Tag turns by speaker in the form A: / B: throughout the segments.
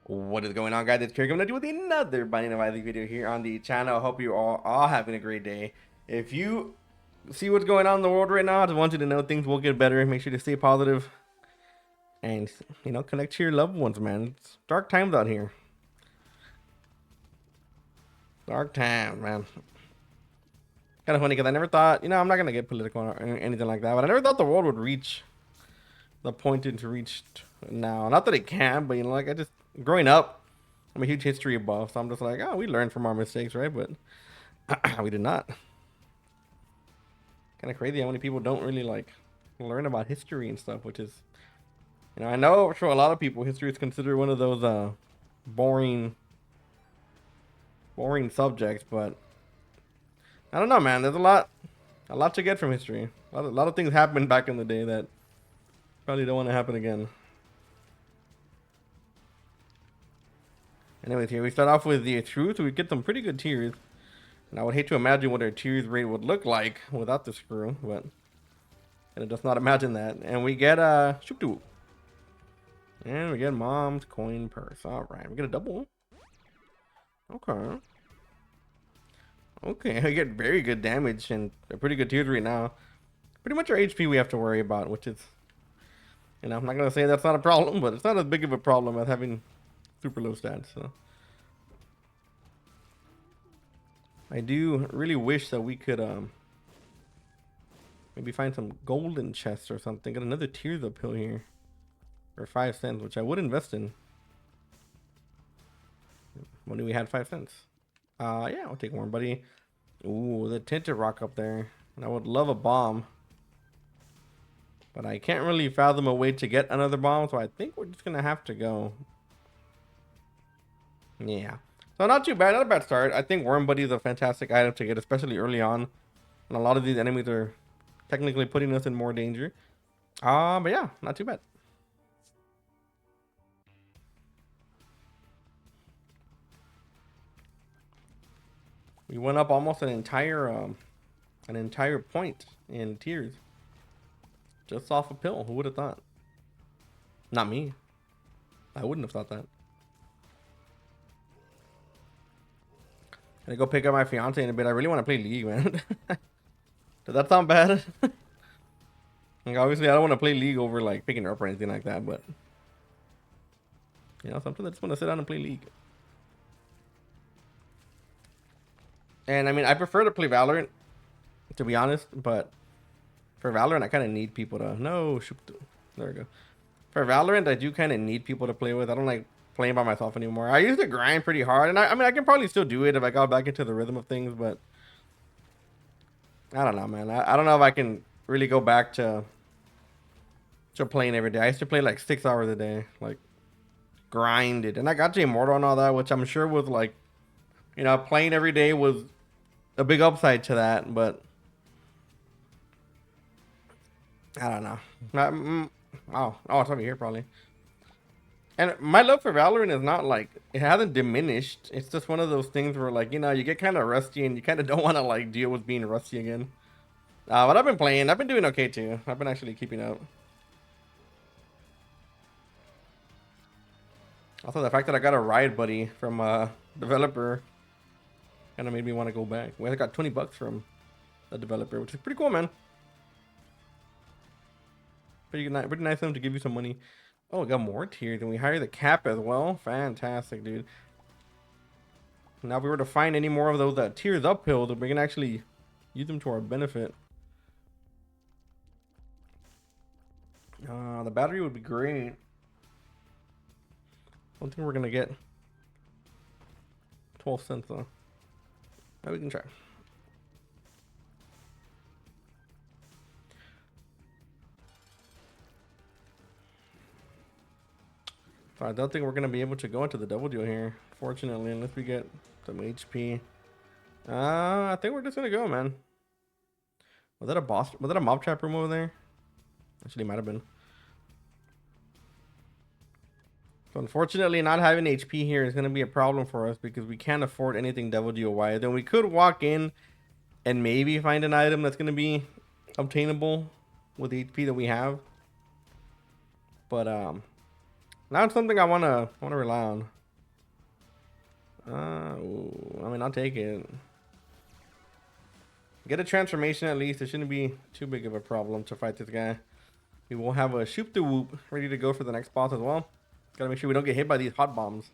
A: What is going on, guys? It's Kerry coming to you with another Binding of Isaac video here on the channel. I hope you all are having a great day. If you see what's going on in the world right now, I just want you to know things will get better. Make sure to stay positive and, connect to your loved ones, man. It's dark times out here. Dark times, man. Kind of funny because I never thought, I'm not going to get political or anything like that, but I never thought the world would reach the point it's reached now. Not that it can, but, growing up, I'm a huge history buff, so I'm just like, oh, we learned from our mistakes, right? But we did not. Kind of crazy how many people don't really like learn about history and stuff, which is, I know for a lot of people, history is considered one of those boring, boring subjects. But I don't know, man. There's a lot to get from history. A lot of things happened back in the day that probably don't want to happen again. Anyways, here we start off with the truth. We get some pretty good tiers. And I would hate to imagine what our tiers rate would look like without the screw, but and it does not imagine that. And we get shoop. And we get mom's coin purse. Alright, we get a double. Okay. Okay, we get very good damage and a pretty good tiers right now. Pretty much our HP we have to worry about, which is, I'm not gonna say that's not a problem, but it's not as big of a problem as having super low stats. So I do really wish that we could maybe find some golden chests or something. Get another tiers uphill here for 5 cents, which I would invest in. When we had 5 cents. Yeah, I'll take one, buddy. Ooh, the tinted rock up there. And I would love a bomb. But I can't really fathom a way to get another bomb, so I think we're just gonna have to go. Yeah. So not too bad, not a bad start. I think Worm Buddy is a fantastic item to get, especially early on. And a lot of these enemies are technically putting us in more danger. But yeah, not too bad. We went up almost an entire point in tiers. Just off a pill. Who would have thought? Not me. I wouldn't have thought that. Gonna go pick up my fiance in a bit. I really want to play League, man. Does that sound bad? Like, obviously, I don't want to play League over like picking her up or anything like that, but something I just want to sit down and play League. And I mean, I prefer to play Valorant, to be honest, but for Valorant, I kind of need people to. No, shoot. There we go. For Valorant, I do kind of need people to play with. I don't like playing by myself anymore. I used to grind pretty hard, and I mean, I can probably still do it if I got back into the rhythm of things, but I don't know, man. I don't know if I can really go back to playing every day. I used to play like 6 hours a day, like grinded, and I got to Immortal and all that, which I'm sure was like, playing every day was a big upside to that, but I don't know. Oh, it's over here probably. And my love for Valorant is not like, it hasn't diminished. It's just one of those things where like, you get kind of rusty and you kind of don't want to like deal with being rusty again. But I've been playing. I've been doing okay too. I've been actually keeping up. Also, the fact that I got a ride buddy from a developer kind of made me want to go back. We I got 20 bucks from the developer, which is pretty cool, man. Pretty nice of them to give you some money. Oh, we got more tiers, and we hire the cap as well. Fantastic, dude. Now, if we were to find any more of those tiers uphill, then we can actually use them to our benefit. The battery would be great. I don't think we're gonna get 12 cents though. Maybe we can try. So I don't think we're gonna be able to go into the double deal here, fortunately, unless we get some HP. I think we're just gonna go, man. Was that a boss? Was that a mob trap room over there? Actually, might have been. So unfortunately, not having HP here is gonna be a problem for us because we can't afford anything double deal wise. Then we could walk in and maybe find an item that's gonna be obtainable with the HP that we have. But Not something I wanna rely on. I mean, I'll take it. Get a transformation at least. It shouldn't be too big of a problem to fight this guy. We will have a shoop de whoop ready to go for the next boss as well. Gotta make sure we don't get hit by these hot bombs.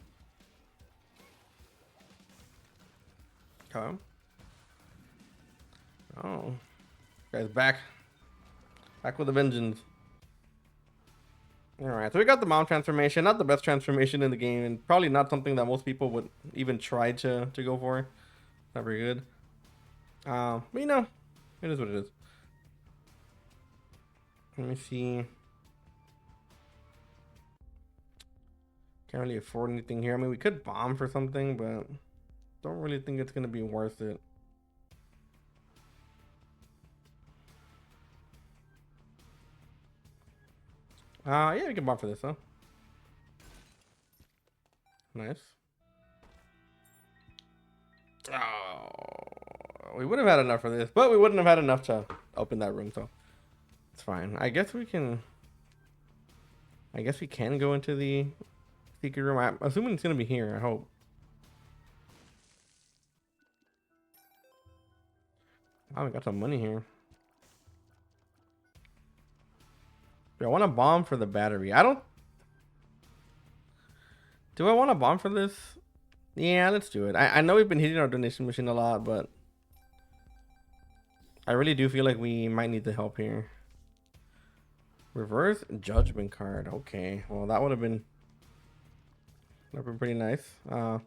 A: Okay. Oh, guys, back with a vengeance. All right, so we got the mom transformation. Not the best transformation in the game, and probably not something that most people would even try to go for. Not very good. But you know, it is what it is. Let me see. Can't really afford anything here. I mean, we could bomb for something, but don't really think it's gonna be worth it. Yeah, we can bomb for this, huh? Nice. Oh, we would have had enough for this, but we wouldn't have had enough to open that room, so it's fine. I guess we can go into the secret room. I'm assuming it's gonna be here, I hope. Oh, we got some money here. Do I want to bomb for the battery? I don't. Do I want to bomb for this? Yeah, let's do it. I know we've been hitting our donation machine a lot, but I really do feel like we might need the help here. Reverse judgment card. Okay, well that would have been pretty nice. I'm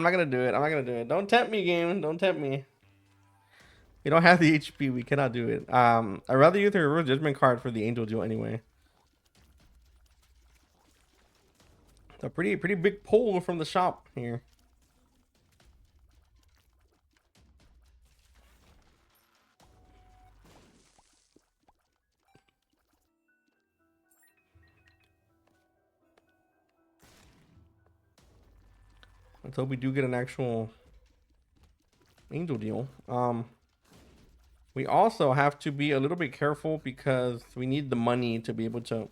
A: not gonna do it. I'm not gonna do it. Don't tempt me, game. Don't tempt me. We don't have the HP. We cannot do it. I'd rather use the reverse judgment card for the angel deal anyway. It's a pretty big pull from the shop here. Let's hope we do get an actual angel deal. We also have to be a little bit careful because we need the money to be able to.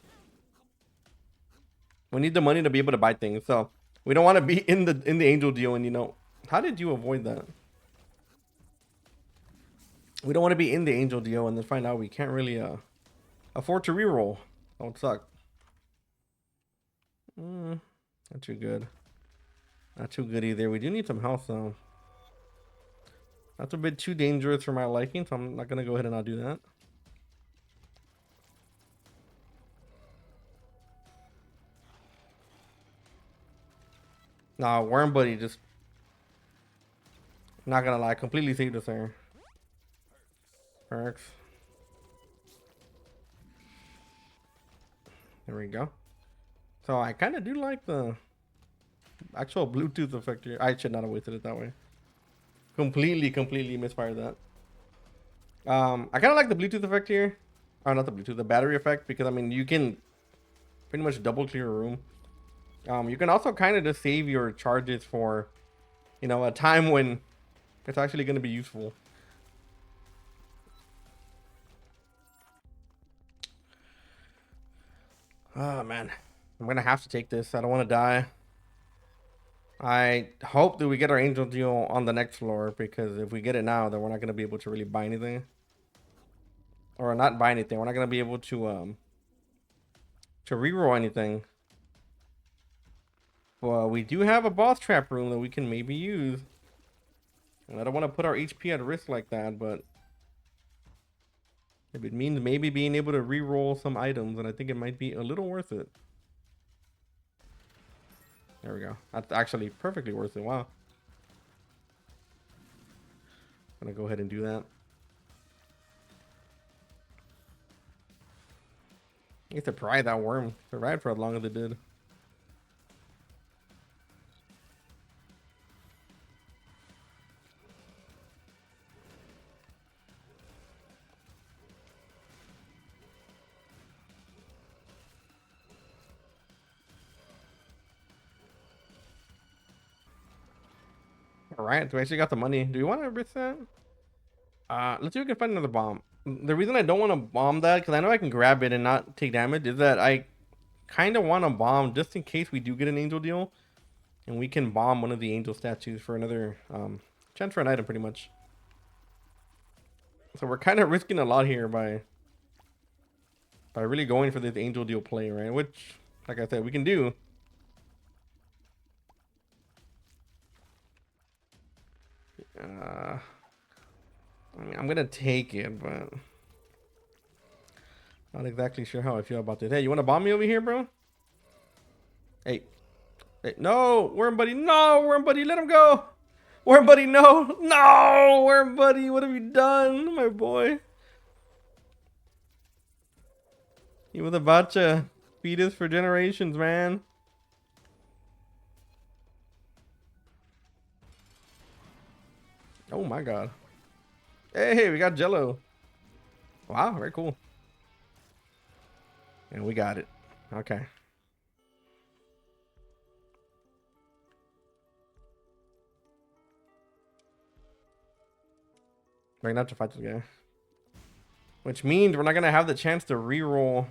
A: We need the money to be able to buy things. So we don't want to be in the angel deal. And you know, how did you avoid that? We don't want to be in the angel deal and then find out we can't really afford to reroll. That would suck. Not too good. Not too good either. We do need some health though. That's a bit too dangerous for my liking, so I'm not gonna go ahead and not do that. Nah, Worm Buddy just, not gonna lie, completely saved us there. Perks. There we go. So I kind of do like the actual Bluetooth effect here. I should not have wasted it that way. Completely misfired that. I kind of like the Bluetooth effect here. Or not the Bluetooth, the battery effect, because I mean you can pretty much double clear a room. You can also kind of just save your charges for, you know, a time when it's actually going to be useful. Oh man, I'm gonna have to take this. I don't want to die. I hope that we get our angel deal on the next floor, because if we get it now, then we're not going to be able to really buy anything. Or not buy anything. We're not going to be able to reroll anything. Well, we do have a boss trap room that we can maybe use. And I don't want to put our HP at risk like that, but if it means maybe being able to reroll some items, and I think it might be a little worth it. There we go. That's actually perfectly worth it. Wow. I'm gonna go ahead and do that. I get to pry that worm. Survived for as long as it did. All right, so we actually got the money. Do we want to risk that? Let's see if we can find another bomb. The reason I don't want to bomb that, because I know I can grab it and not take damage, is that I kind of want to bomb just in case we do get an angel deal, and we can bomb one of the angel statues for another chance for an item, pretty much. So we're kind of risking a lot here by really going for this angel deal play, right? Which, like I said, we can do. I mean, I'm gonna take it, but not exactly sure how I feel about this. Hey, you want to bomb me over here, bro? Hey, hey, no, Worm Buddy, no, Worm Buddy, let him go. Worm Buddy, no, no, Worm Buddy, what have you done, my boy? He was about to feed us for generations, man. Oh my god. Hey, we got Jello. Wow, very cool. And we got it. Okay. Right, not to fight this guy. Which means we're not gonna have the chance to reroll.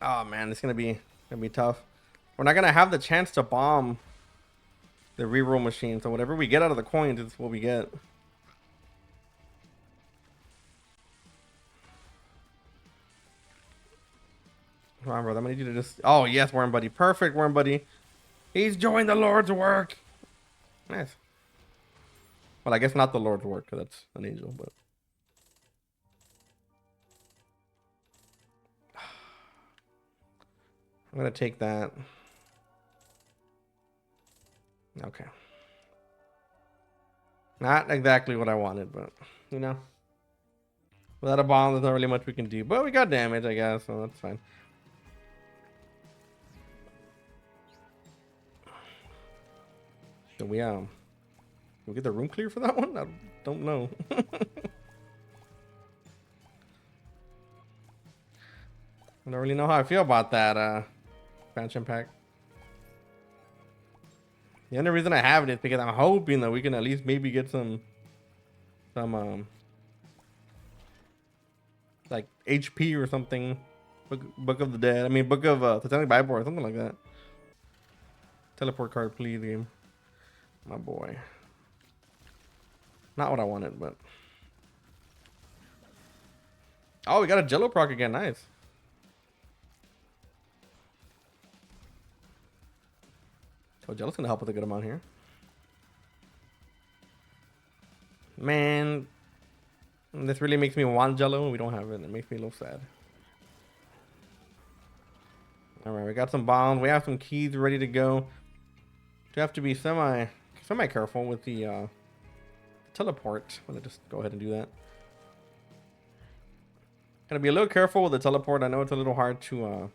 A: Oh man, it's gonna be tough. We're not gonna have the chance to bomb the reroll machine. So whatever we get out of the coins is what we get. Come on, brother. I'm gonna need you to just. Oh yes, Worm Buddy. Perfect, Worm Buddy. He's joined the Lord's work. Nice. Well, I guess not the Lord's work, because that's an angel, but. I'm gonna take that. Okay. Not exactly what I wanted, but you know. Without a bomb, there's not really much we can do. But we got damage, I guess, so that's fine. So we get the room clear for that one? I don't know. I don't really know how I feel about that expansion pack. The only reason I have it is because I'm hoping that we can at least maybe get some like HP or something. Book of the Dead. I mean, Book of Titanic Bible or something like that. Teleport card, please, game. My boy. Not what I wanted, but. Oh, we got a Jello proc again. Nice. So Jello's gonna help with a good amount here. Man, this really makes me want Jello and we don't have it. It makes me a little sad. Alright, we got some bombs. We have some keys ready to go. Do have to be semi careful with the teleport. I'm gonna just go ahead and do that. Gotta be a little careful with the teleport. I know it's a little hard to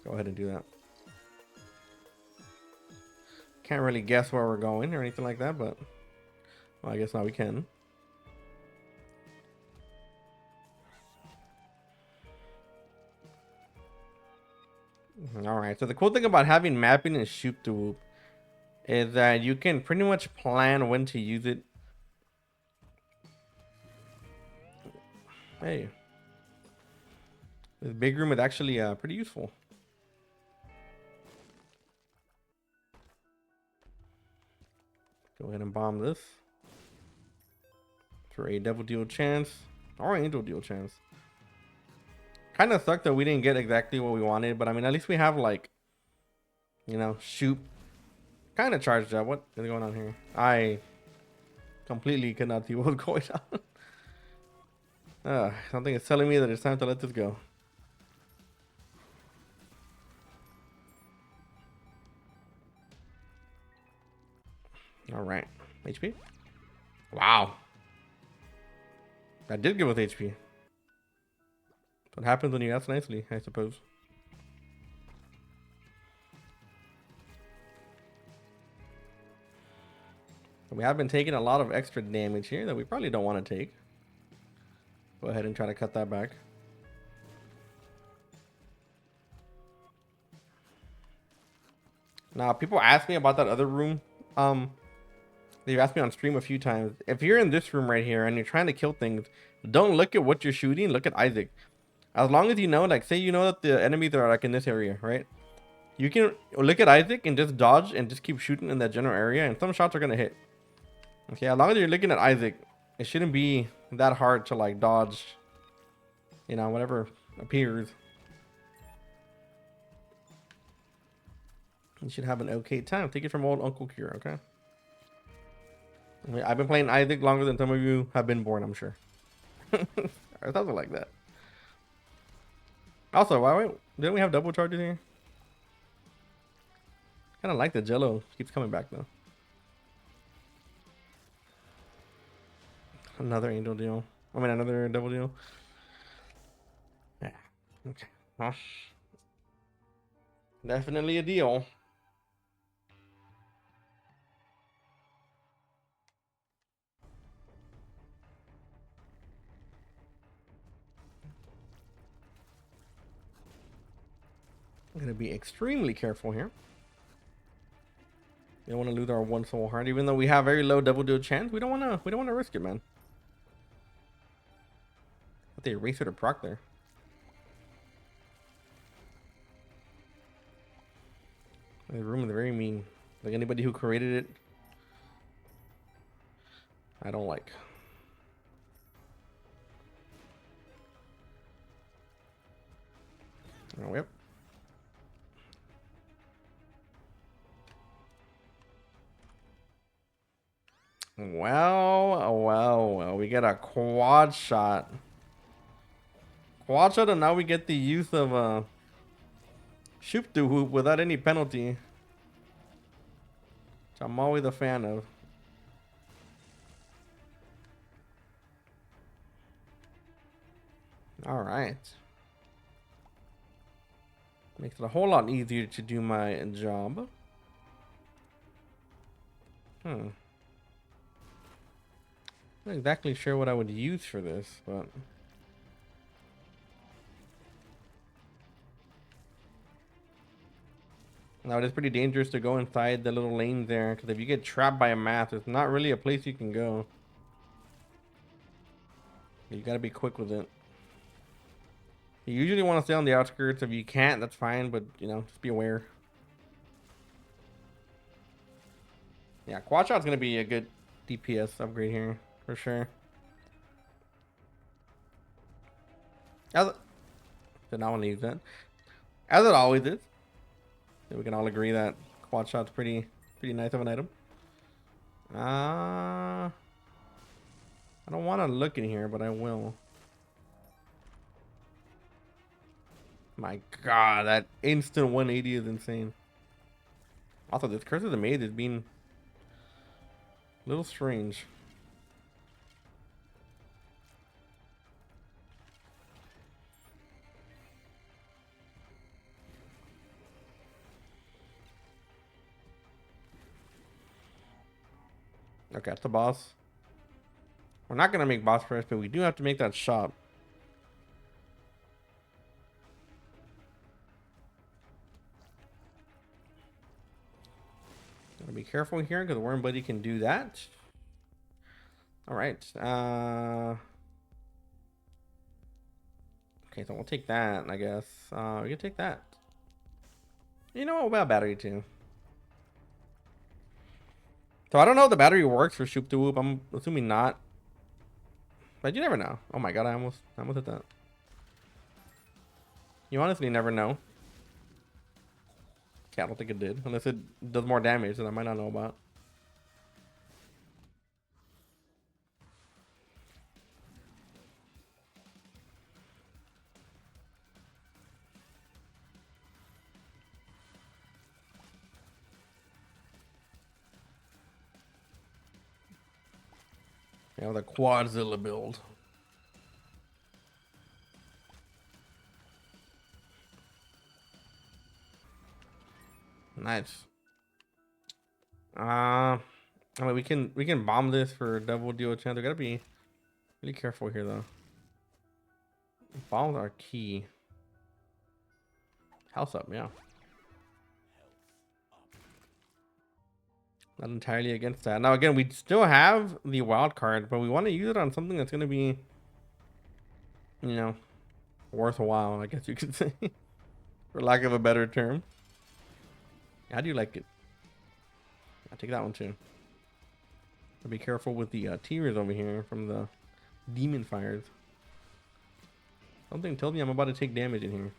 A: go ahead and do that. Can't really guess where we're going or anything like that, but well, I guess now we can. All right. So the cool thing about having mapping and shoot to whoop is that you can pretty much plan when to use it. Hey, this big room is actually pretty useful. Go ahead and bomb this for a devil deal chance or angel deal chance. Kind of sucked that we didn't get exactly what we wanted, but I mean, at least we have like, shoot. Kind of charged up. What is going on here? I completely could not see what was going on. Something is telling me that it's time to let this go. All right, HP. Wow, that did give us HP. What happens when you ask nicely, I suppose. We have been taking a lot of extra damage here that we probably don't want to take. Go ahead and try to cut that back. Now, people ask me about that other room They've asked me on stream a few times. If you're in this room right here and you're trying to kill things, don't look at what you're shooting. Look at Isaac. As long as you know, like, say you know that the enemies are like in this area, right? You can look at Isaac and just dodge and just keep shooting in that general area, and some shots are gonna hit. Okay, as long as you're looking at Isaac, it shouldn't be that hard to like dodge, you know, whatever appears. You should have an okay time. Take it from old Uncle Kira, okay? I mean, I've been playing Isaac longer than some of you have been born, I'm sure. Or something like that. Also, didn't we have double charges here? Kind of like the Jello keeps coming back though. Another angel deal. I mean, another double deal. Yeah. Okay. Well, definitely a deal. I'm gonna be extremely careful here. We don't want to lose our one soul heart, even though we have very low double deal chance. We don't wanna risk it, man. But they erase it or proc there. The room is very mean. Like anybody who created it, I don't like. Oh, yep. Well, we get a quad shot. Quad shot, and now we get the use of shoop to hoop without any penalty. Which I'm always a fan of. Alright. Makes it a whole lot easier to do my job. Not exactly sure what I would use for this, but now it is pretty dangerous to go inside the little lane there, because if you get trapped by a math, there's not really a place you can go. You gotta be quick with it. You usually want to stay on the outskirts. If you can't, that's fine, but you know, just be aware. Yeah, quad shot's gonna be a good DPS upgrade here for sure. Did not want to use that. As it always is. We can all agree that quad shot's pretty nice of an item. I don't want to look in here, but I will. My God, that instant 180 is insane. Also, this Curse of the Maze is being a little strange. Okay, that's the boss. We're not gonna make boss first, but we do have to make that shop. Gotta be careful here because Worm Buddy can do that. All right. Okay, so we'll take that, I guess. We can take that. You know what about battery too? So I don't know if the battery works for Shoop to Whoop. I'm assuming not. But you never know. Oh my God, I almost hit that. You honestly never know. Okay, I don't think it did. Unless it does more damage that I might not know about. Yeah, the Quadzilla build. Nice. I mean, we can bomb this for double deal chance. We gotta be really careful here, though. Bombs are key. House up, yeah. Not entirely against that. Now again, we still have the wild card, but we want to use it on something that's gonna be, you know, worthwhile, I guess you could say, for lack of a better term. How do you like it? I'll take that one too. I'll be careful with the tears over here from the demon fires. Something tells me I'm about to take damage in here.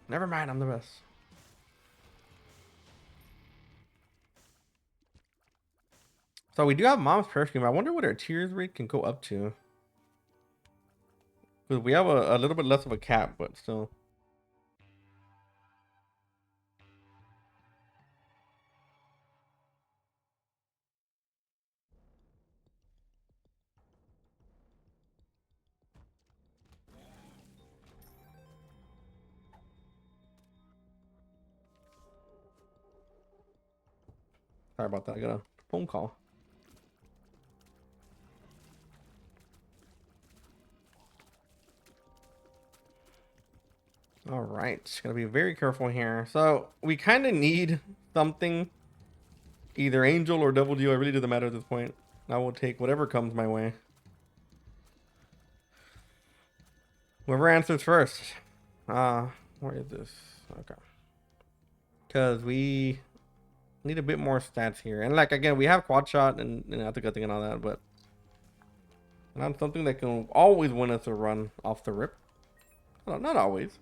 A: Never mind, I'm the best. So we do have Mom's Perfume. I wonder what our tears rate can go up to. Because we have a little bit less of a cap, but still. Sorry about that. I got a phone call. All right. Gotta be very careful here. So we kind of need something. Either Angel or Double Deal. It really doesn't matter at this point. I will take whatever comes my way. Whoever answers first. Where is this? Okay. Because we need a bit more stats here. And like, again, we have quad shot and I think and all that, but not something that can always win us a run off the rip. Well, not always.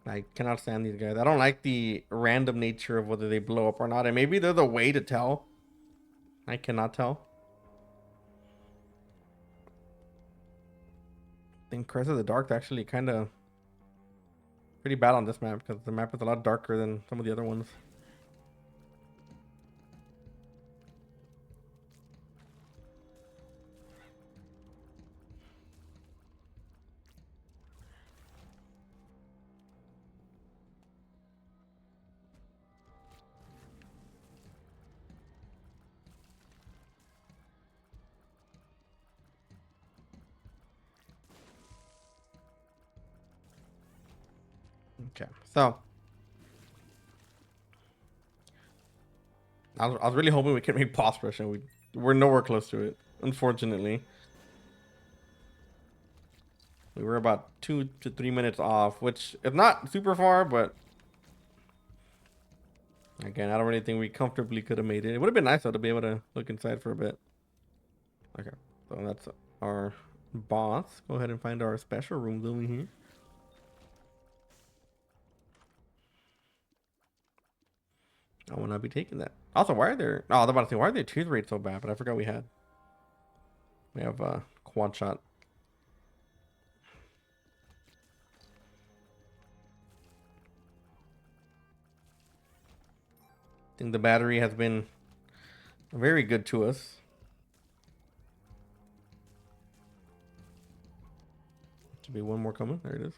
A: I cannot stand these guys. I don't like the random nature of whether they blow up or not. And maybe there's a way to tell. I cannot tell. I think Curse of the Dark is actually kind of pretty bad on this map because the map is a lot darker than some of the other ones. Okay, so I was really hoping we could make boss rush, and we're nowhere close to it, unfortunately. We were about 2 to 3 minutes off, which is not super far, but again, I don't really think we comfortably could have made it. It would have been nice though to be able to look inside for a bit. Okay, so that's our boss. Go ahead and find our special rooms over here. I will not be taking that. Also, why are there? Oh, I was about to say, why are their tooth rates so bad? But I forgot we have quad shot. I think the battery has been very good to us. Should be one more coming. There it is.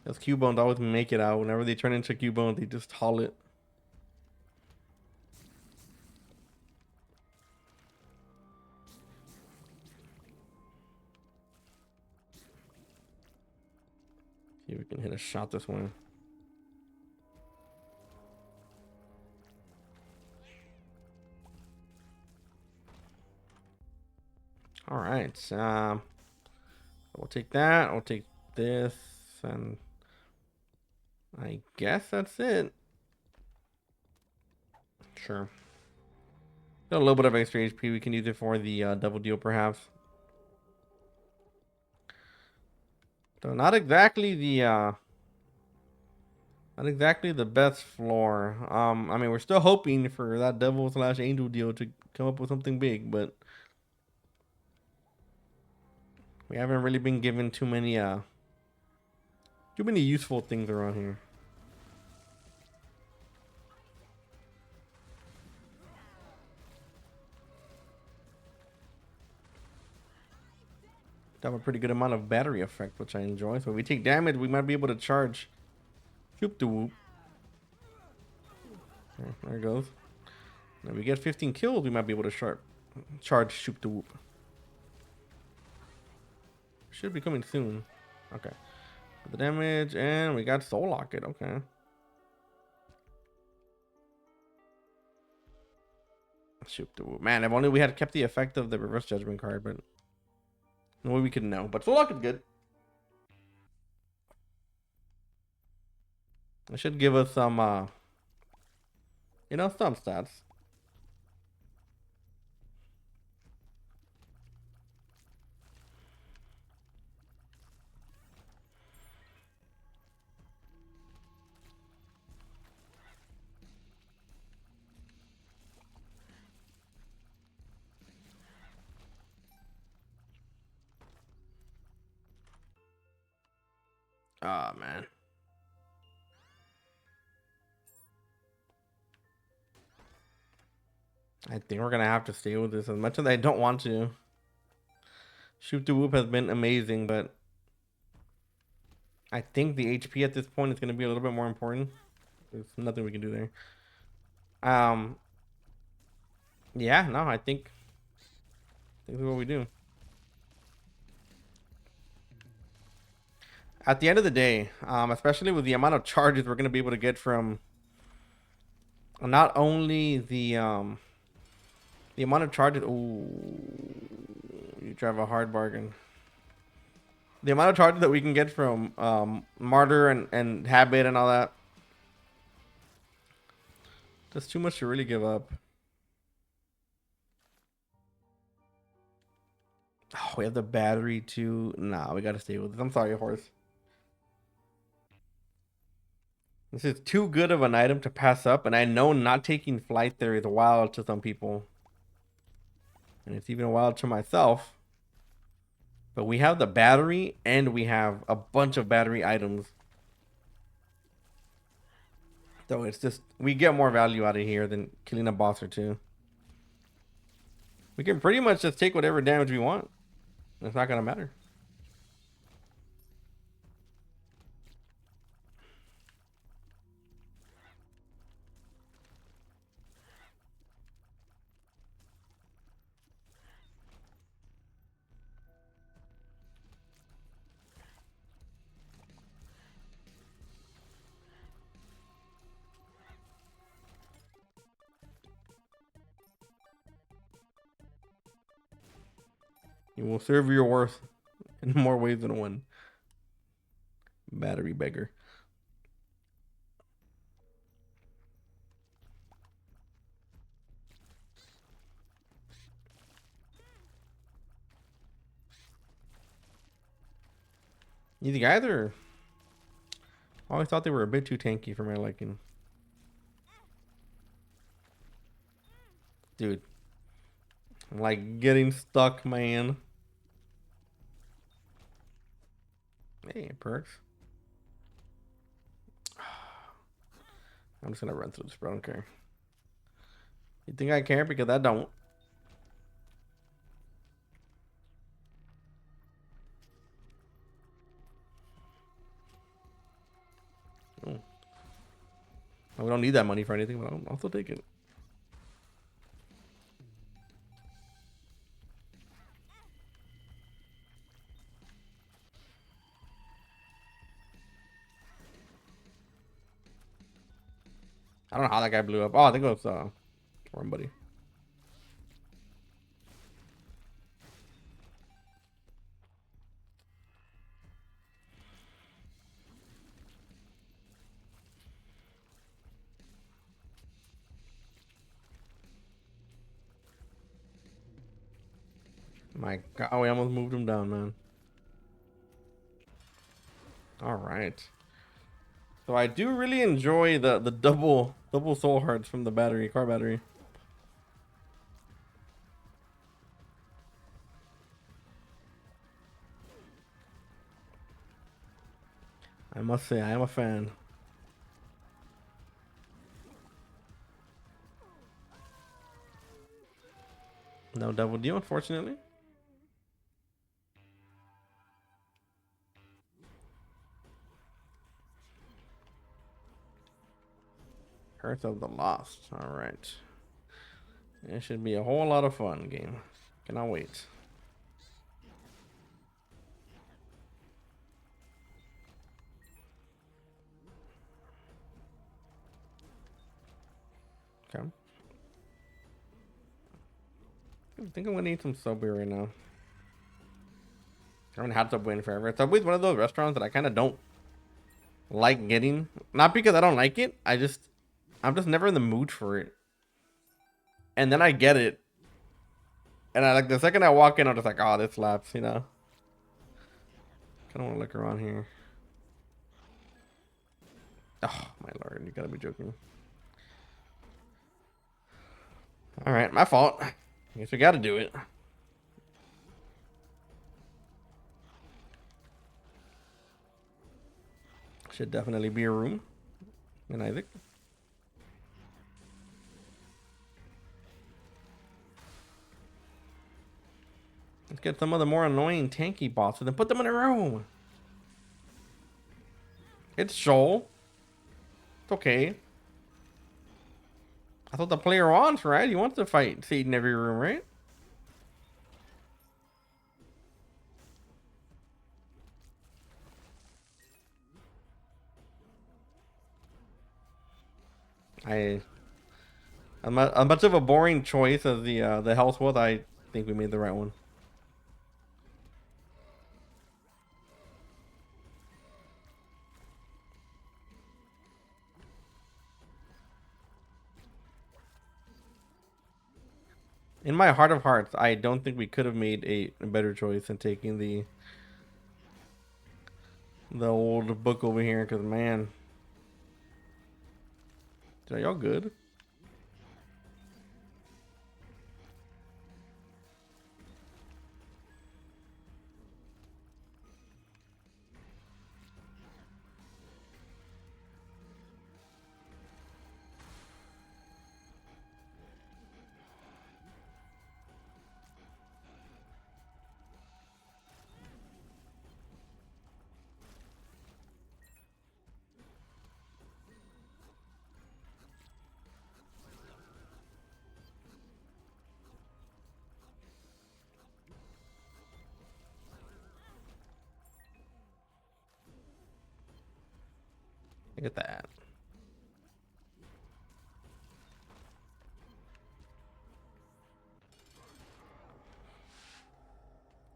A: Those Cubones always make it out. Whenever they turn into Cubones, they just haul it. See if we can hit a shot this one. All right. We'll take that. I'll take this, and I guess that's it. Sure. Got a little bit of extra HP. We can use it for the double deal, perhaps. So not exactly the best floor. I mean, we're still hoping for that devil slash angel deal to come up with something big, but we haven't really been given too many useful things around here. Have a pretty good amount of battery effect, which I enjoy. So if we take damage, we might be able to charge. Shoop the whoop. There it goes. Now we get 15 kills, we might be able to charge shoop the whoop. Should be coming soon. Okay. The damage, and we got soul locket. Okay. Shoop the whoop. Man, if only we had kept the effect of the reverse judgment card, but no way we could know. But soul locket's good. It should give us some some stats. Ah, man. I think we're gonna have to stay with this as much as I don't want to. Shoot the whoop has been amazing, but I think the HP at this point is gonna be a little bit more important. There's nothing we can do there. Yeah, no, I think this is what we do. At the end of the day, especially with the amount of charges we're gonna be able to get from not only the amount of charges. Ooh, you drive a hard bargain. The amount of charges that we can get from martyr and habit and all that. That's too much to really give up. Oh, we have the battery too. Nah, we gotta stay with this. I'm sorry, horse. This is too good of an item to pass up, and I know not taking flight there is wild to some people. And it's even wild to myself. But we have the battery, and we have a bunch of battery items. So it's just, we get more value out of here than killing a boss or two. We can pretty much just take whatever damage we want. It's not gonna matter. You will serve your worth in more ways than one. Battery beggar. These guys are... I always thought they were a bit too tanky for my liking. Dude. I'm like getting stuck, man. Hey, perks. I'm just gonna run through this, bro. I don't care. You think I care? Because I don't. Oh. We don't need that money for anything, but I'll still take it. I don't know how that guy blew up. Oh, I think it was Warren Buddy. My God, oh, we almost moved him down, man. All right. So I do really enjoy the double soul hearts from the car battery. I must say, I am a fan. No double deal, unfortunately. Curse of the Lost. All right. It should be a whole lot of fun game. Cannot wait. Okay. I think I'm gonna eat some Subway right now. I haven't had Subway in forever. Subway's one of those restaurants that I kind of don't like getting. Not because I don't like it. I'm just never in the mood for it. And then I get it. And I like the second I walk in, I'm just like, oh, this slaps, you know. Kind of want to look around here. Oh, my lord, you gotta be joking. All right, my fault. I guess we gotta do it. Should definitely be a room in Isaac. Let's get some of the more annoying tanky bosses and put them in a room. It's Joel. It's okay. That's what the player wants, right? He wants to fight Seed in every room, right? As much of a boring choice as the health was, I think we made the right one. In my heart of hearts, I don't think we could have made a better choice than taking the old book over here. Because man, are y'all good? Look at that.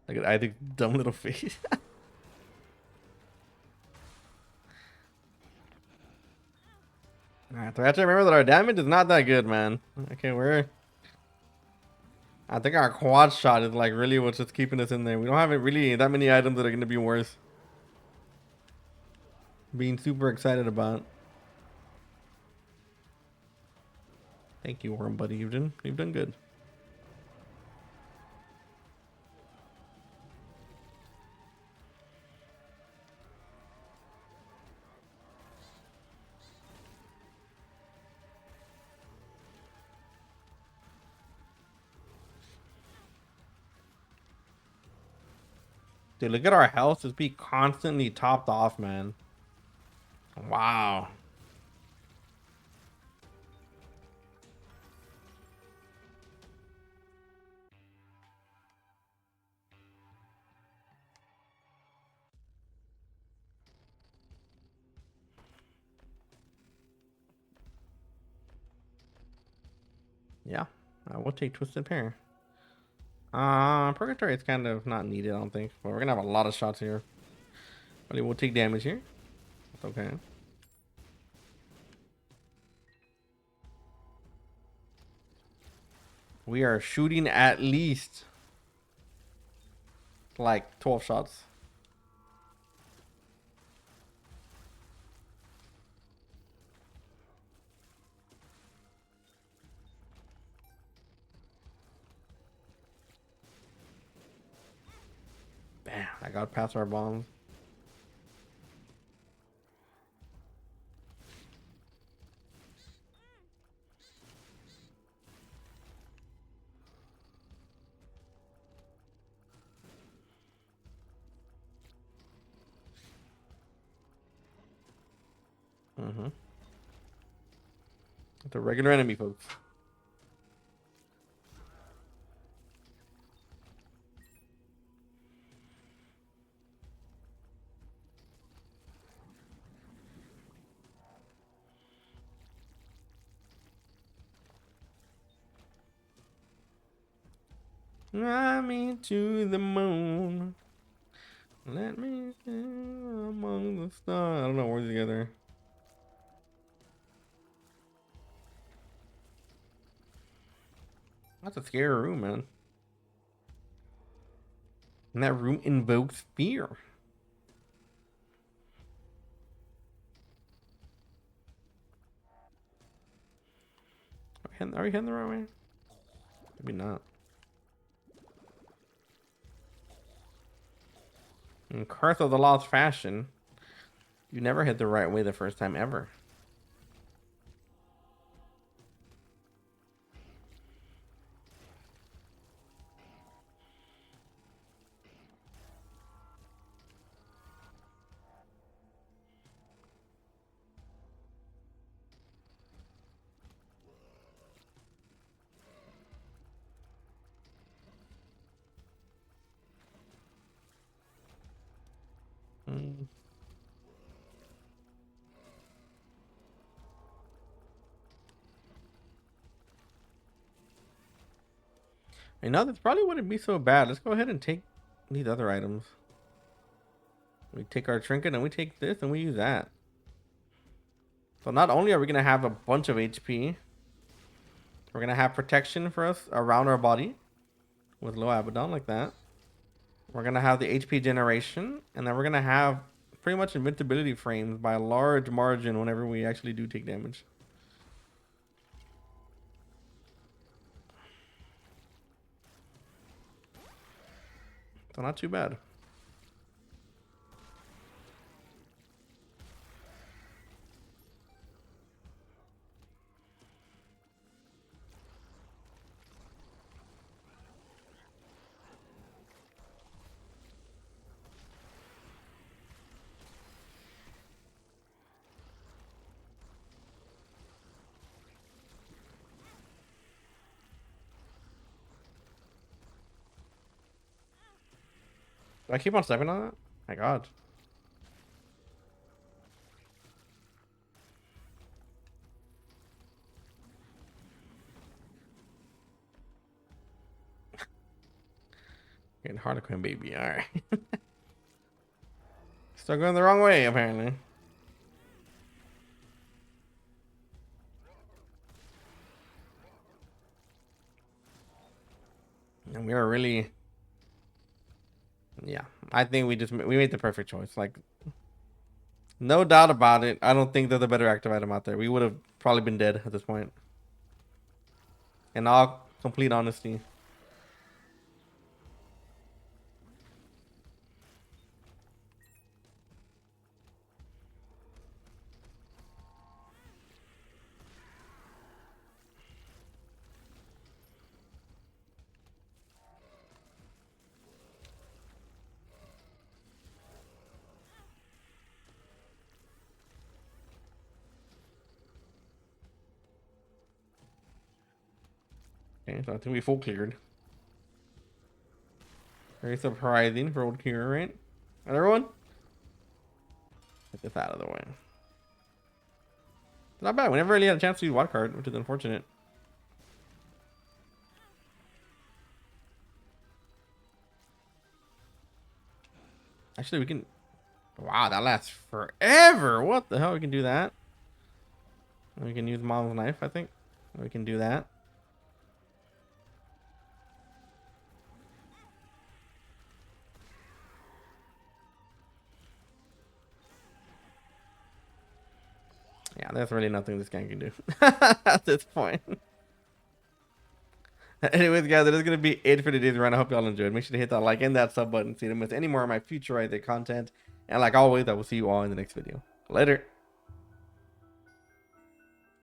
A: Look at Isaac's dumb little face. Alright, so I have to remember that our damage is not that good, man. Okay, I think our quad shot is like really what's just keeping us in there. We don't have really that many items that are going to be worth being super excited about. Thank you, Worm Buddy. You've done good. Dude, look at our health just be constantly topped off, man. Wow. Yeah, I will take Twisted Pair. Purgatory is kind of not needed, I don't think. But we're gonna have a lot of shots here. But it will take damage here. That's okay. We are shooting at least like 12 shots. Damn, I got past our bombs. Mm-hmm. It's a regular enemy, folks. Fly me to the moon. Let me sing among the stars. I don't know words together. That's a scary room, man. And that room invokes fear. Are we heading the right way? Maybe not. In Curse of the Lost Fashion, you never hit the right way the first time ever. You know, this probably wouldn't be so bad. Let's go ahead and take these other items. We take our trinket and we take this and we use that. So not only are we going to have a bunch of HP, we're going to have protection for us around our body with low Abaddon like that. We're going to have the HP generation, and then we're going to have pretty much invincibility frames by a large margin whenever we actually do take damage. So not too bad. Do I keep on stepping on that? My God. Getting Harlequin baby. All right. Still going the wrong way, apparently. And we are really, yeah. I think we made the perfect choice. Like, no doubt about it. I don't think there's a better active item out there. We would have probably been dead at this point. In all complete honesty. Okay, so I think we full cleared. Very surprising for old Kira, right? Everyone? Get this out of the way. Not bad. We never really had a chance to use wild card, which is unfortunate. Actually, we can... Wow, that lasts forever. What the hell? We can do that. We can use Mom's knife, I think. We can do that. Yeah, there's really nothing this guy can do at this point. Anyways, guys, that is going to be it for today's run. I hope y'all enjoyed. Make sure to hit that like and that sub button so you don't miss any more of my future content. And like always, I will see you all in the next video. Later.